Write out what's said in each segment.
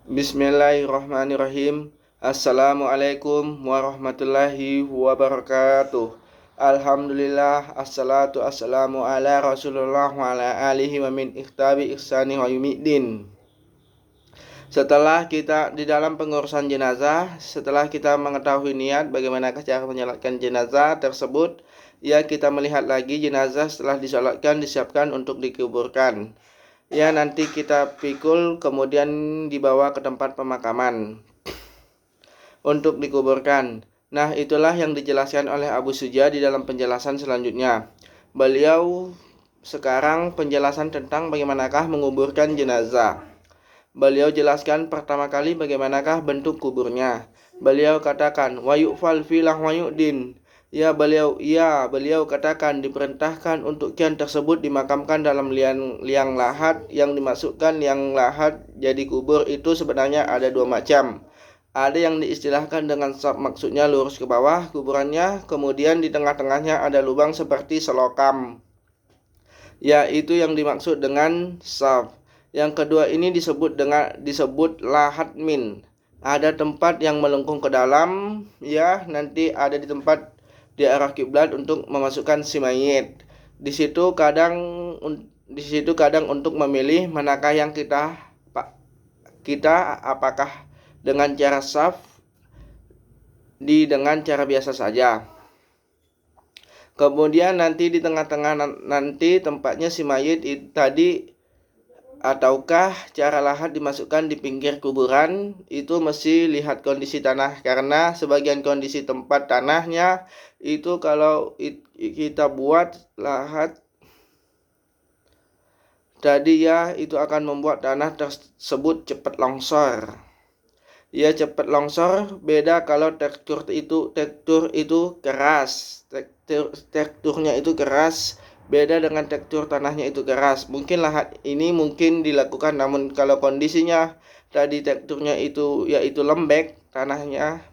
Bismillahirrahmanirrahim. Assalamualaikum warahmatullahi wabarakatuh. Alhamdulillah, assalatu assalamu ala Rasulullah wa ala alihi wa min ikhtabi ihsani wa yumiddin. Setelah kita di dalam pengurusan jenazah, setelah kita mengetahui niat bagaimanakah cara menyolatkan jenazah tersebut, ya kita melihat lagi jenazah setelah disolatkan disiapkan untuk dikuburkan. Ya, nanti kita pikul kemudian dibawa ke tempat pemakaman untuk dikuburkan. Nah, itulah yang dijelaskan oleh Abu Suja di dalam penjelasan selanjutnya. Beliau sekarang penjelasan tentang bagaimanakah menguburkan jenazah. Beliau jelaskan pertama kali bagaimanakah bentuk kuburnya. Beliau katakan wa yu'fal filah wa yu'din. Beliau katakan diperintahkan untuk kian tersebut dimakamkan dalam liang lahat. Yang dimasukkan liang lahat jadi kubur itu sebenarnya ada dua macam. Ada yang diistilahkan dengan sab, maksudnya lurus ke bawah kuburannya, kemudian di tengah-tengahnya ada lubang seperti selokam. Ya, itu yang dimaksud dengan sab. Yang kedua ini disebut lahat min. Ada tempat yang melengkung ke dalam, ya, nanti ada di tempat di arah kiblat untuk memasukkan si mayit. Di situ kadang untuk memilih manakah yang kita apakah dengan cara saf dengan cara biasa saja. Kemudian nanti di tengah-tengah nanti tempatnya si mayit tadi, ataukah cara lahat dimasukkan di pinggir kuburan, itu mesti lihat kondisi tanah, karena sebagian kondisi tempat tanahnya itu kalau kita buat lahat tadi, ya, itu akan membuat tanah tersebut cepat longsor. Ya, cepat longsor beda kalau tekstur itu keras. Teksturnya itu keras beda dengan tekstur tanahnya itu keras. Mungkin lahat ini mungkin dilakukan, namun kalau kondisinya tadi teksturnya itu yaitu lembek tanahnya,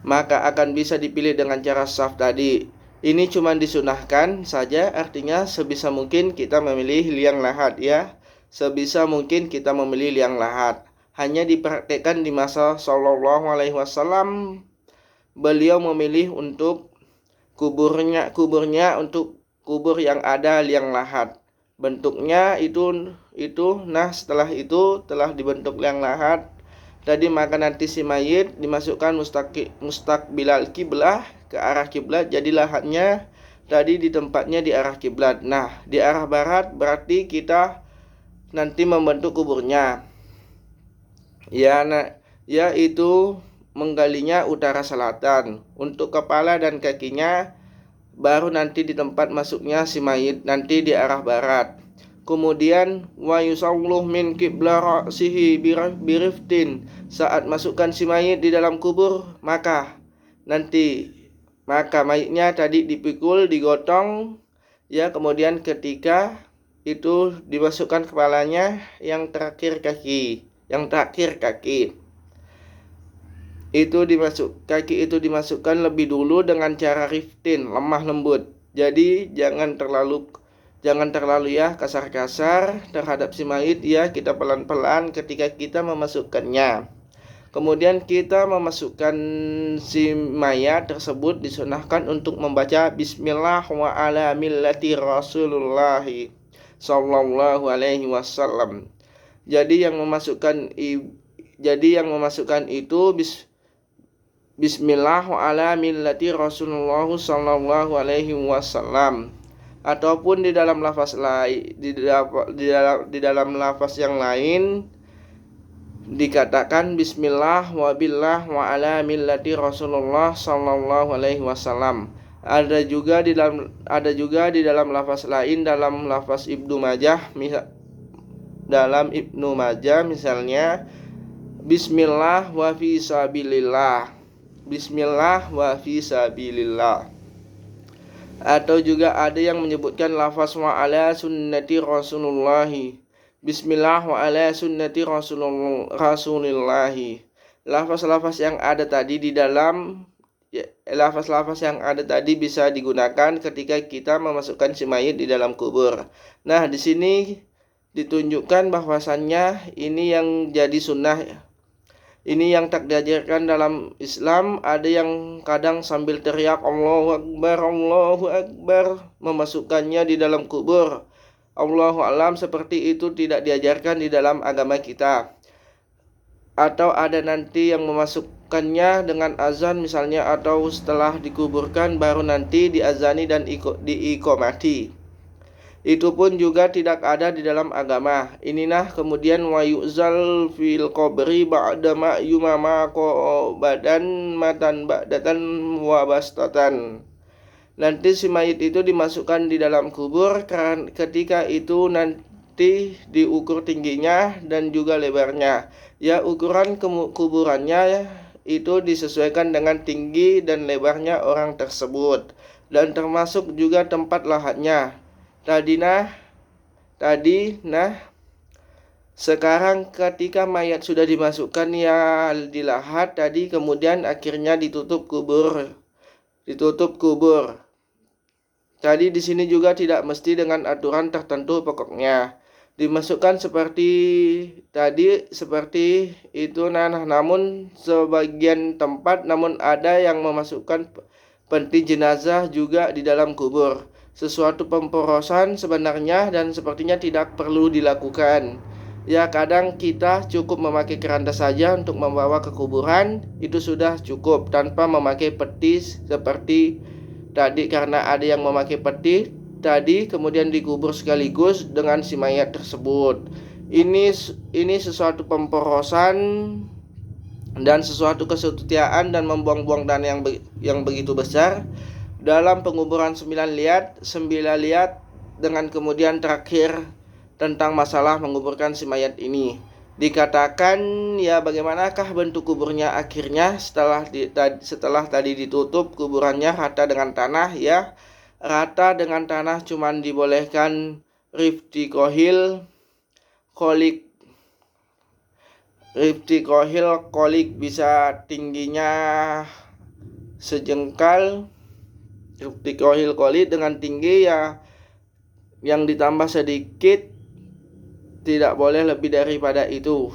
maka akan bisa dipilih dengan cara saf tadi. Ini cuma disunahkan saja, artinya sebisa mungkin kita memilih liang lahat, ya. Sebisa mungkin kita memilih liang lahat. Hanya dipraktekkan di masa Sallallahu Alaihi Wasallam, beliau memilih untuk kuburnya untuk kubur yang ada liang lahat. Bentuknya itu nah, setelah itu telah dibentuk liang lahat tadi, maka nanti si mayit dimasukkan mustaqbilal kiblah, ke arah kiblat. Jadi lahatnya tadi di tempatnya di arah kiblat. Nah, di arah barat berarti kita nanti membentuk kuburnya. Ya, itu menggalinya utara selatan. Untuk kepala dan kakinya baru nanti di tempat masuknya si mayit nanti di arah barat. Kemudian wa yusalluh min qibla ra'sihi biriftin. Saat masukkan si mayit di dalam kubur, maka mayitnya tadi dipikul, digotong, ya, kemudian ketika itu dimasukkan kepalanya yang terakhir kaki. Kaki itu dimasukkan lebih dulu dengan cara riftin, lemah lembut. Jadi jangan terlalu ya kasar-kasar terhadap si mayit, ya, kita pelan-pelan ketika kita memasukkannya. Kemudian kita memasukkan si mayat tersebut disunahkan untuk membaca Bismillah wa ala millati Rasulullah sallallahu alaihi wasallam. Jadi yang memasukkan itu Bismillah wa ala millati Rasulullah sallallahu alaihi wasallam. Ataupun di dalam lafaz lain, di dalam lafaz yang lain dikatakan Bismillah wa billah wa ala millati Rasulullah sallallahu alaihi wasallam. Ada juga di dalam lafaz lain, dalam lafaz Ibnu Majah, misalnya Bismillah wa fi sabilillah. Bismillah wa fi sabilillah. Atau juga ada yang menyebutkan lafaz wa ala sunnati Rasulullah. Bismillah wa ala sunnati Rasulullah. Lafaz-lafaz yang ada tadi bisa digunakan ketika kita memasukkan si mayit di dalam kubur. Nah, di ditunjukkan bahwasannya ini yang jadi sunnah. Ini yang tak diajarkan dalam Islam. Ada yang kadang sambil teriak Allahu Akbar memasukkannya di dalam kubur. Allahu alam, seperti itu tidak diajarkan di dalam agama kita. Atau ada nanti yang memasukkannya dengan azan misalnya, atau setelah dikuburkan baru nanti diazani dan diiqomati. Itu pun juga tidak ada di dalam agama. Inilah kemudian wa yu'zal fil qabri ba'da ma yumama badan matan ba'datan wa bastatan. Nanti si mayit itu dimasukkan di dalam kubur, karena ketika itu nanti diukur tingginya dan juga lebarnya. Ya, ukuran kuburannya itu disesuaikan dengan tinggi dan lebarnya orang tersebut, dan termasuk juga tempat lahatnya. Sekarang ketika mayat sudah dimasukkan ya di lahat tadi, kemudian akhirnya ditutup kubur. Tadi di sini juga tidak mesti dengan aturan tertentu pokoknya. Dimasukkan seperti tadi, seperti itu. Namun sebagian tempat ada yang memasukkan peti jenazah juga di dalam kubur. Sesuatu pemporosan sebenarnya, dan sepertinya tidak perlu dilakukan. Ya, kadang kita cukup memakai keranda saja untuk membawa ke kuburan, itu sudah cukup tanpa memakai peti seperti tadi, karena ada yang memakai peti tadi kemudian dikubur sekaligus dengan si mayat tersebut. Ini sesuatu pemporosan dan sesuatu kesetiaan dan membuang-buang dana yang begitu besar dalam penguburan 9 liat dengan kemudian terakhir tentang masalah menguburkan si mayat ini. Dikatakan ya, bagaimanakah bentuk kuburnya akhirnya setelah tadi ditutup kuburannya rata dengan tanah? Ya, rata dengan tanah, cuman dibolehkan riftikohil kolik bisa tingginya sejengkal. Riftikohil kolik dengan tinggi ya yang ditambah sedikit, tidak boleh lebih daripada itu.